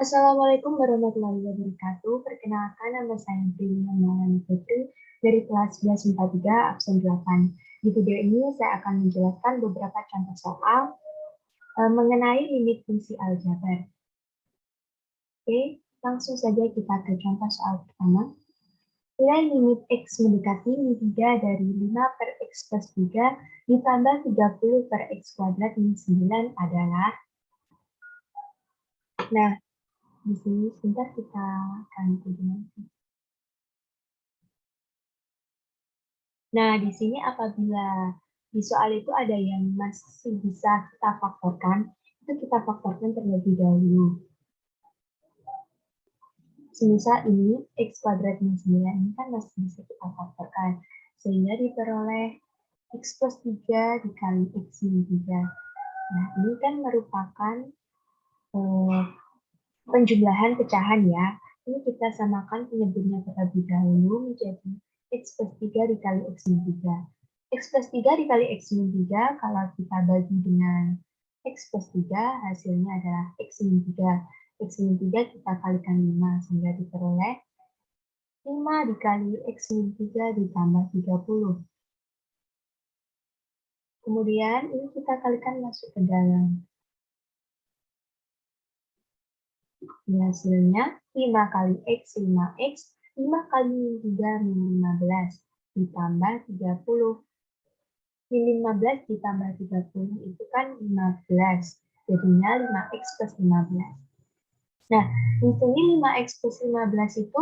Assalamualaikum warahmatullahi wabarakatuh. Perkenalkan, nama saya Brina Maulana Putri dari kelas 1143 absen 8. Di video ini saya akan menjelaskan beberapa contoh soal mengenai limit fungsi aljabar. Oke, langsung saja kita ke contoh soal pertama. Nilai limit X mendekati min 3 dari 5 per X plus 3 ditambah 30 per X kuadrat min 9 adalah. Nah, di sini sebentar kita ganti dimensi. Nah, di sini apabila di soal itu ada yang masih bisa kita faktorkan, itu kita faktorkan terlebih dahulu. Semisal ini X kuadrat min 9 ini kan masih bisa kita faktorkan, sehingga diperoleh X plus 3 dikali X min 3. Nah, ini kan merupakan penjumlahan pecahan ya. Ini kita samakan penyebutnya terlebih dahulu menjadi X plus 3 dikali X min 3. X plus 3 dikali X min 3, kalau kita bagi dengan X plus 3, hasilnya adalah X min 3. X min 3 kita kalikan 5, sehingga diperoleh 5 dikali X min 3 ditambah 30. Kemudian ini kita kalikan masuk ke dalam. Hasilnya 5 kali X, 5X, 5 kali min 3, min 15, ditambah 30. Min 15 ditambah 30 itu kan 15, jadinya 5X plus 15. Nah, di sini 5X plus 15 itu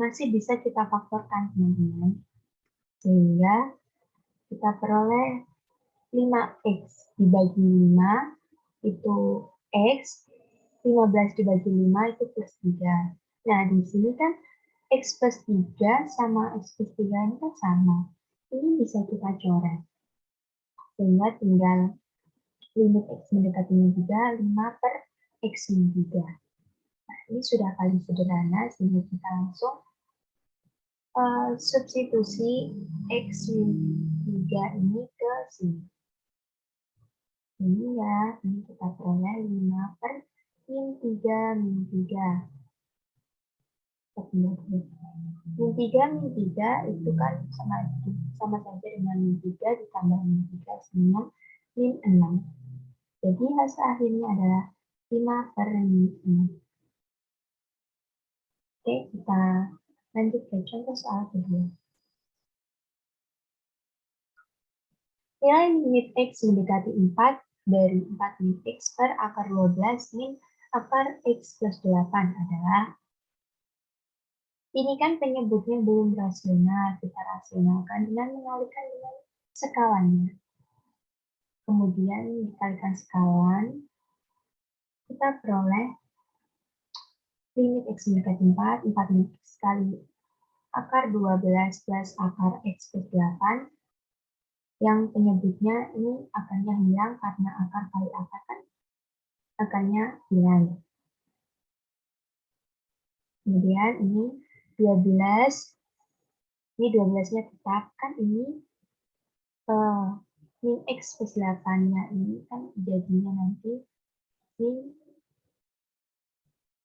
masih bisa kita faktorkan, teman-teman. Sehingga kita peroleh 5X dibagi 5 itu X, 15 dibagi 5 itu plus 3. Nah, di sini kan X plus 3 sama X plus 3 ini kan sama. Ini bisa kita coret. Sehingga tinggal limit X mendekati min 3, 5 per X min 3. Nah, ini sudah paling sederhana, sehingga kita langsung substitusi X min 3 ini ke sini. Ini ya, ini kita peroleh 5 per min 3, min 3. Min 3, min 3 itu kan sama saja dengan min 3 ditambah min 3 sama min 6. Jadi hasil akhirnya adalah 5 per min 6. Oke, kita lanjut ke contoh soal kedua. Nilai limit X mendekati 4 dari 4 min X per akar 12 min akar X plus 8 adalah. Ini kan penyebutnya belum rasional, kita rasionalkan dengan mengalihkan dengan sekalannya. Kemudian dikalikan sekalan, kita peroleh limit X mendekati 4, 4 min X kali akar 12 plus akar X plus 8, yang penyebutnya ini akarnya hilang karena akar kali akar kan akarnya hilang. Kemudian ini 12, ini 12-nya tetap, kan ini min X plus 8-nya ini kan jadinya nanti min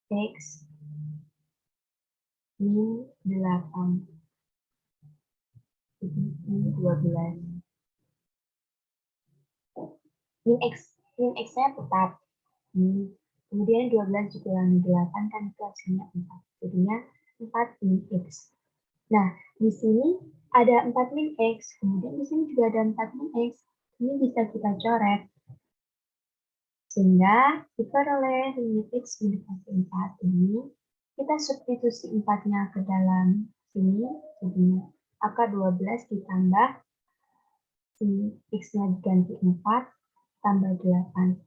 X min 8. Jadi min 12. Min X-nya tetap. Kemudian 12 dikurangi 8 kan itu hasilnya 4. Jadinya 4 min X. Nah, di sini ada 4 min X, kemudian di sini juga ada 4 min X. Ini bisa kita coret. Sehingga diperoleh limit X mendekati 4 ini, kita substitusi 4-nya ke dalam sini, jadinya akar 12 ditambah X-nya diganti 4, tambah 8.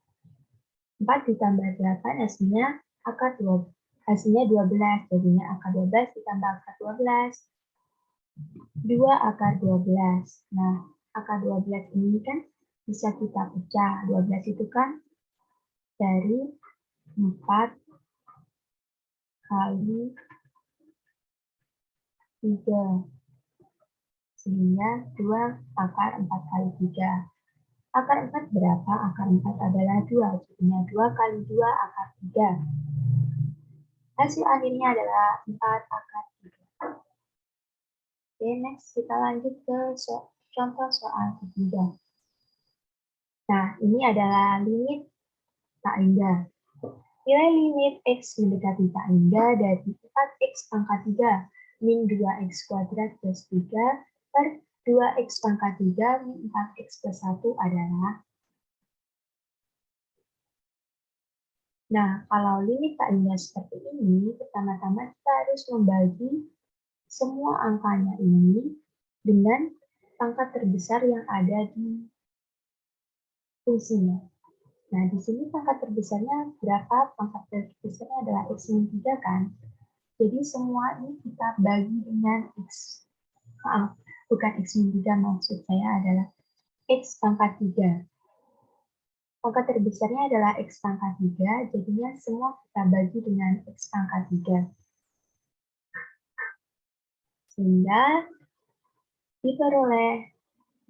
4 ditambah 8 hasilnya akar 12. Hasilnya 12, jadinya akar 12 ditambah akar 12. 2 akar 12. Nah, akar 12 ini kan bisa kita pecah. 12 itu kan dari 4 kali 3. Sehingga 2 akar 4 kali 3. Akar 4 berapa? Akar 4 adalah 2. Jadinya 2 kali 2 akar 3. Hasil akhirnya adalah 4/3. Oke, next kita lanjut ke contoh soal ketiga. Nah, ini adalah limit tak hingga. Nilai limit X mendekati tak hingga dari 4X pangkat 3 min 2X kuadrat plus 3 per 2X pangkat 3 min 4X plus 1 adalah. Nah, kalau limit tak hingga seperti ini, pertama-tama kita harus membagi semua angkanya ini dengan pangkat terbesar yang ada di fungsinya. Nah, di sini pangkat terbesarnya berapa? Pangkat terbesarnya adalah X min 3 kan? Jadi semua ini kita bagi dengan X. Maaf, bukan X min 3, maksud saya adalah X pangkat 3. Pangkat terbesarnya adalah X pangkat 3, jadinya semua kita bagi dengan X pangkat 3. Sehingga diperoleh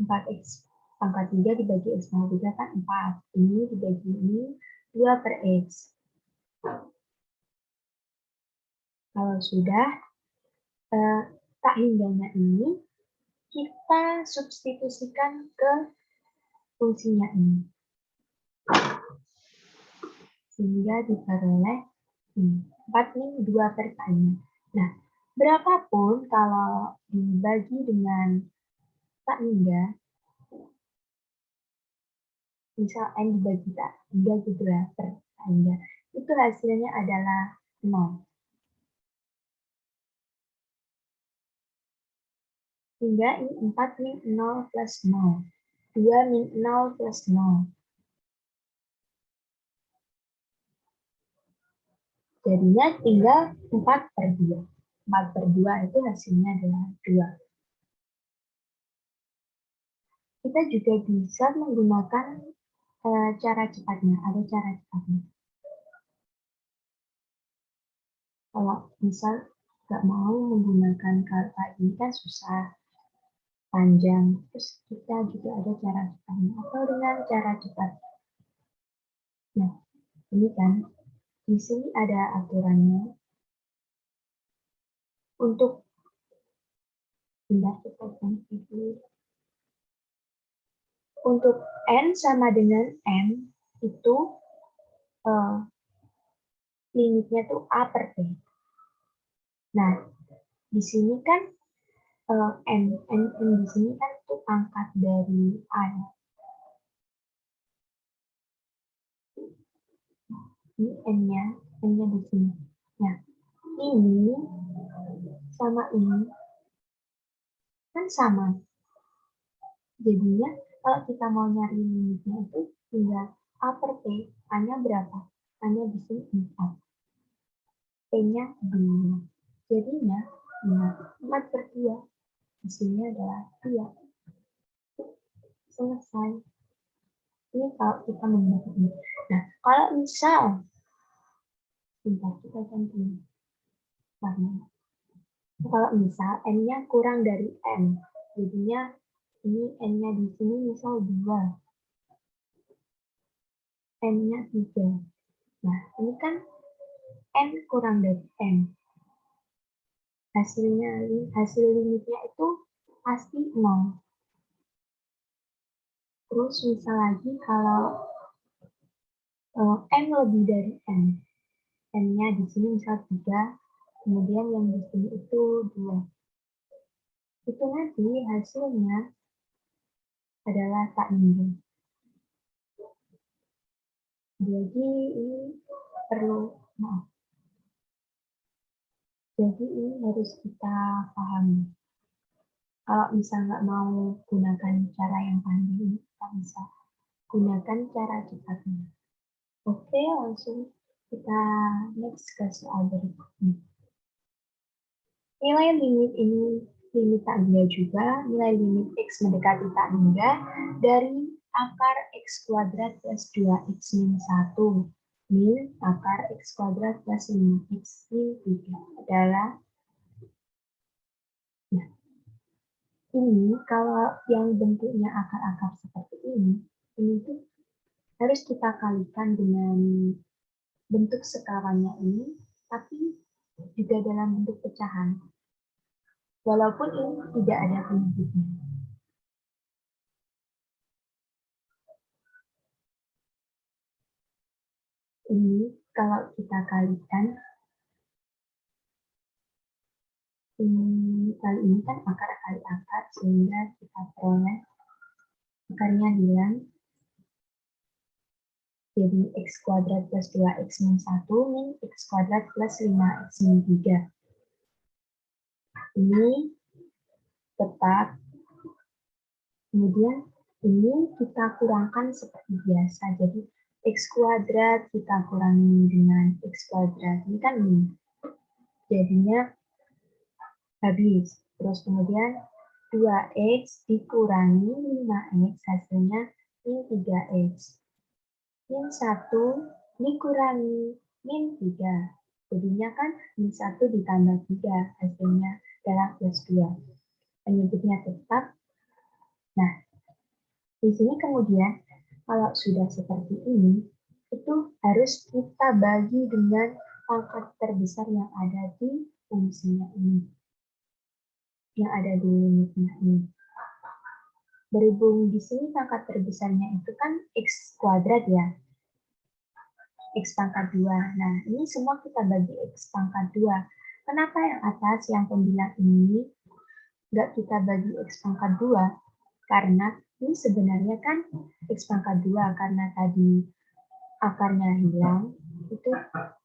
4X pangkat 3 dibagi X pangkat 3 kan 4. Ini dibagi ini 2/X. Kalau sudah, tak hingganya ini kita substitusikan ke fungsinya ini. Sehingga diperoleh 4 min 2 per tak-nya. Nah, berapapun kalau dibagi dengan tak hingga, misal N dibagi tak hingga gitu ya, per tak hingga, itu hasilnya adalah 0. Sehingga ini 4 min 0 plus 0. 2 min 0 plus 0. Jadinya tinggal 4/2. 4/2 itu hasilnya adalah 2. Kita juga bisa menggunakan cara cepatnya. Ada cara cepatnya. Kalau misal nggak mau menggunakan kata ini kan susah, panjang. Terus kita juga ada cara cepatnya. Atau dengan cara cepat. Nah, ini kan di sini ada aturannya. Untuk untuk N sama dengan M itu limitnya tuh A per T. Nah, di sini kan N di sini kan itu pangkat dari A. Ini N-nya di sini. Nah, ini sama ini kan sama. Jadinya kalau kita mau nyari limitnya itu tinggal A per T. A-nya berapa? A-nya di sini 4. T-nya 2. Jadinya 4/2. Hasilnya adalah 2. Selesai. Ini kalau kita menggunakan ini. Nah, kalau misal kita ganti warna. Kalau misal N-nya kurang dari N, jadinya ini N-nya di sini misal 2. N-nya 3. Nah, ini kan N kurang dari N. Hasil limitnya itu pasti 0. Terus misal lagi kalau N lebih dari N. N-nya di sini misal 3, kemudian yang di sini itu 2. Itu nanti hasilnya adalah tak hingga. Jadi ini Jadi ini harus kita pahami. Kalau misal nggak mau gunakan cara yang panjang ini, kita bisa gunakan cara cepatnya. Oke, langsung kita next ke soal berikutnya. Nilai limit ini limit tak hingga juga, nilai limit X mendekati tak hingga dari akar X kuadrat plus 2X min 1 min akar X kuadrat plus 5X min 3 adalah. Nah, ini kalau yang bentuknya akar-akar seperti ini tuh harus kita kalikan dengan bentuk sekarannya ini, tapi juga dalam bentuk pecahan. Walaupun ini tidak ada penyebutnya. Ini kalau kita kalikan, kali ini kan akar kali akar, sehingga kita peroleh akarnya hilang. Jadi x kuadrat plus 2x min 1 min x kuadrat plus 5x min 3. Ini tetap. Kemudian ini kita kurangkan seperti biasa. Jadi x kuadrat kita kurangi dengan x kuadrat. Ini kan min. Jadinya habis. Terus kemudian 2x dikurangi 5x hasilnya min 3x. Min 1 dikurangi min 3. Jadinya kan min 1 ditambah 3 hasilnya adalah plus 2. Penyebutnya tetap. Nah, di sini kemudian kalau sudah seperti ini, itu harus kita bagi dengan pangkat terbesar yang ada di fungsinya ini. Yang ada di limitnya ini. Berhubung di sini pangkat terbesarnya itu kan x kuadrat ya. X pangkat 2. Nah, ini semua kita bagi x pangkat 2. Kenapa yang atas, yang pembilang ini, nggak kita bagi x pangkat 2? Karena ini sebenarnya kan x pangkat 2, karena tadi akarnya hilang, itu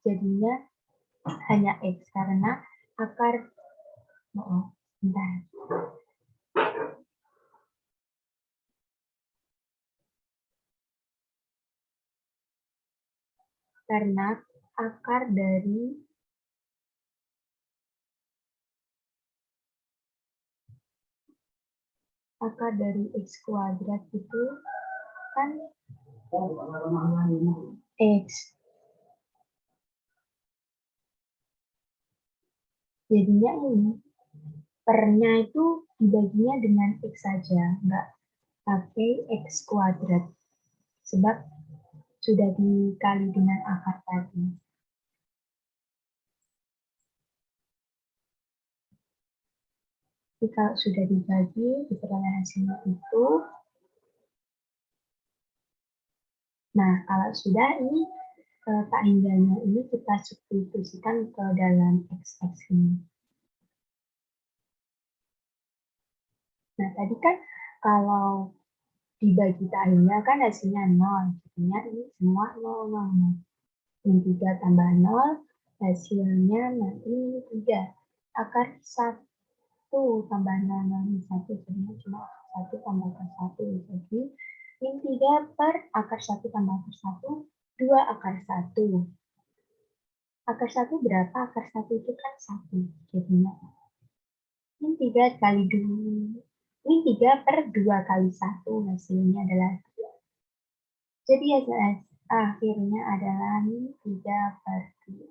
jadinya hanya x, karena akar, bentar. Karena akar dari x kuadrat itu kan x. Jadinya ini pernya itu dibaginya dengan x saja, nggak pakai x kuadrat. Sebab sudah dikali dengan akar tadi. Jadi kalau sudah dibagi, diperoleh hasilnya itu. Nah, kalau sudah ini tak hingganya ini kita substitusikan ke dalam x ini. Nah, tadi kan kalau dibagi tak hingga kan hasilnya 0. Jadinya ini semua 0, 0. Min 3 tambah 0, hasilnya nanti 3. Akar 1 tambah 0, 0, 1, jadinya cuma 1 tambah akar 1. Jadi, min 3 per akar 1 tambah akar 1, 2 akar 1. Akar 1 berapa? Akar 1 itu kan 1. Jadinya, min 3 kali 2. Min 3 per 2 kali 1, hasilnya adalah 2. Jadi akhirnya adalah min 3 per 2.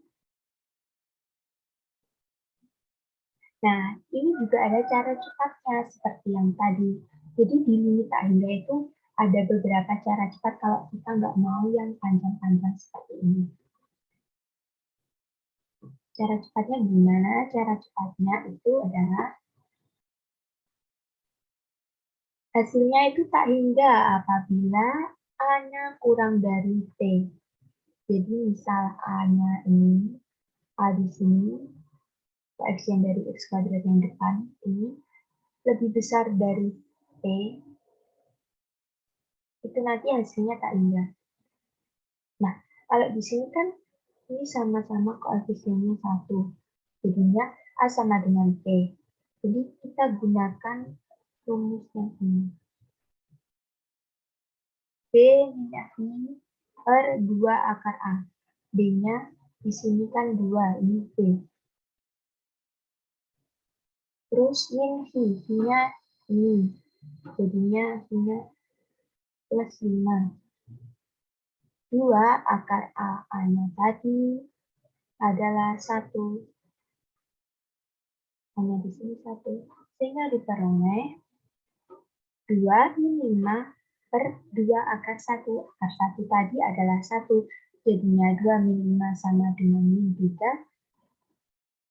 Nah, ini juga ada cara cepatnya seperti yang tadi. Jadi di limit tak hingga itu ada beberapa cara cepat kalau kita nggak mau yang panjang-panjang seperti ini. Cara cepatnya gimana? Cara cepatnya itu adalah hasilnya itu tak hingga apabila A-nya kurang dari T. Jadi misal A-nya ini, A di sini, koefisien dari X kuadrat yang depan ini lebih besar dari T, itu nanti hasilnya tak hingga. Nah, kalau di sini kan ini sama-sama koefisiennya 1. Jadinya A sama dengan T. Jadi kita gunakan rumus yang ini. B minus I per 2 akar A. B-nya di sini kan 2, ini B. Terus min I, I-nya ini. Jadinya I-nya plus 5. 2 akar A, A-nya tadi adalah 1. Hanya di sini 1. Sehingga diperoleh 2 min 5 per 2 akar 1. Akar 1 tadi adalah 1. Jadinya 2 min 5 sama dengan min 3.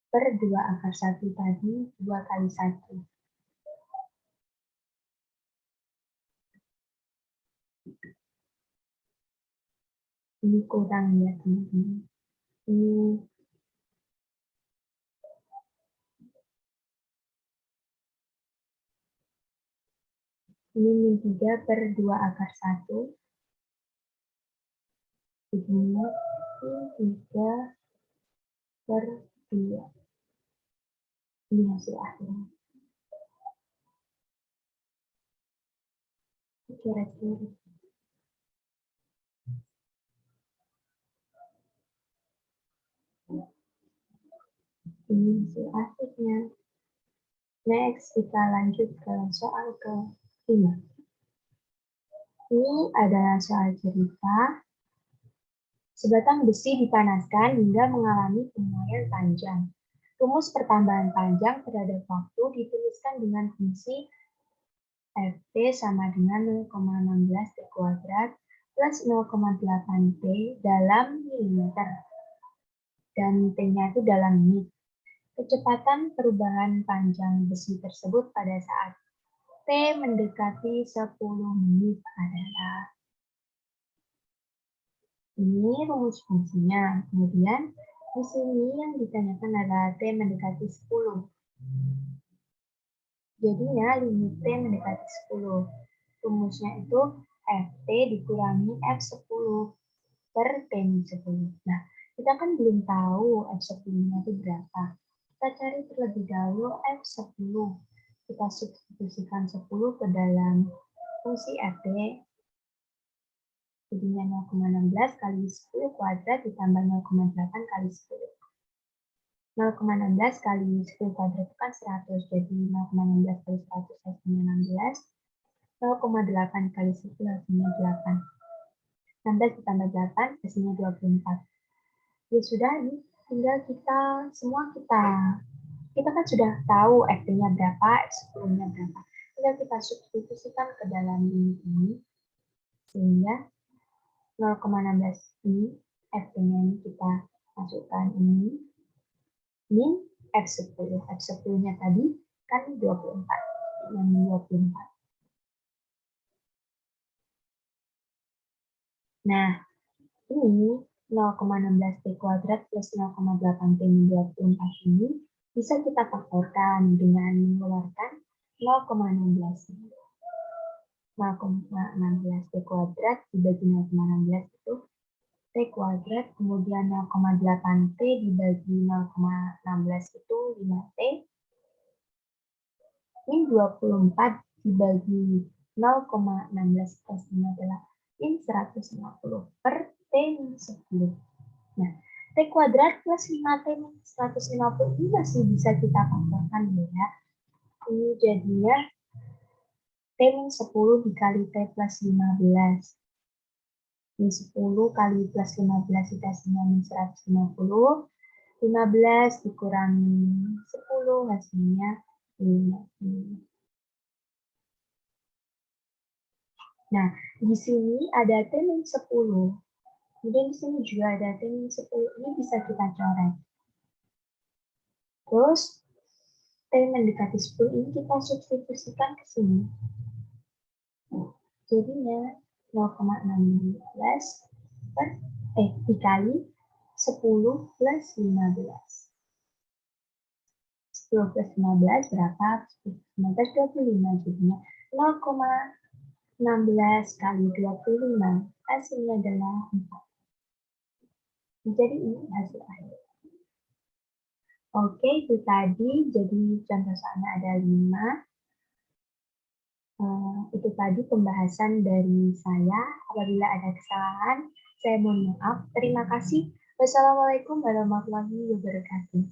per 2 akar 1 tadi 2 kali 1. Ini kurang ya teman-teman. Ini min 3 per 2 akar 1. Jadi min 3 per 2. Ini hasil akhirnya. Kira-kira. Ini hasil akhirnya. Next, kita lanjut ke soal ke-5. Ini adalah soal cerita. Sebatang besi dipanaskan hingga mengalami penuaian panjang. Rumus pertambahan panjang terhadap waktu dituliskan dengan fungsi Ft sama dengan 0,16 T kuadrat plus 0,8 T dalam milimeter. Dan T-nya itu dalam menit. Kecepatan perubahan panjang besi tersebut pada saat T mendekati 10 menit adalah. Ini rumus fungsinya. Kemudian di sini yang ditanyakan adalah T mendekati 10. Jadinya limit T mendekati 10. Rumusnya itu Ft dikurangi F10 per T-10. Nah, kita kan belum tahu F10-nya itu berapa. Kita cari terlebih dahulu F10. Kita substitusikan 10 ke dalam fungsi Ft. Jadinya 0,16 kali 10 kuadrat ditambah 0,8 kali 10. 0,16 kali 10 kuadrat itu kan 100, jadi 0,16 kali 100 hasilnya 16. 0,8 kali 10 hasilnya 8. 16 ditambah 8 hasilnya 24. Ya sudah, ini tinggal kita kan sudah tahu Ft-nya berapa, F10-nya berapa. Tinggal kita substitusikan ke dalam ini, sehingga 0,16 ini, Ft-nya ini kita masukkan ini, min F10. F10-nya tadi kan 24. Yang 24. Nah, ini 0,16 T kuadrat plus 0,8 T min 24 ini bisa kita faktorkan dengan mengeluarkan 0,16. 0,16 T kuadrat dibagi 0,16 itu T kuadrat, kemudian 0,8 T dibagi 0,16 itu 5T, min 24 dibagi 0,16 hasilnya adalah min 150 per T min 10. Nah, T kuadrat plus 5T min 150 ini masih bisa kita faktorkan ya. Ini jadinya T min 10 dikali T plus 15. Min 10 kali plus 15 itu hasilnya min 150. 15 dikurangi 10 hasilnya 5. Nah, di sini ada T min 10. Kemudian di sini juga ada T min 10. Ini bisa kita coret. Terus, T mendekati 10 ini kita substitusikan ke sini. Jadinya 0,16 dikali 10 plus 15. 10 plus 15 berapa? 15 25 jadinya 0,16 kali 25 hasilnya adalah 4. Jadi ini hasil akhir. Oke, itu tadi. Jadi contoh soalnya ada 5. Itu tadi pembahasan dari saya. Apabila ada kesalahan, saya mohon maaf. Terima kasih. Wassalamualaikum warahmatullahi wabarakatuh.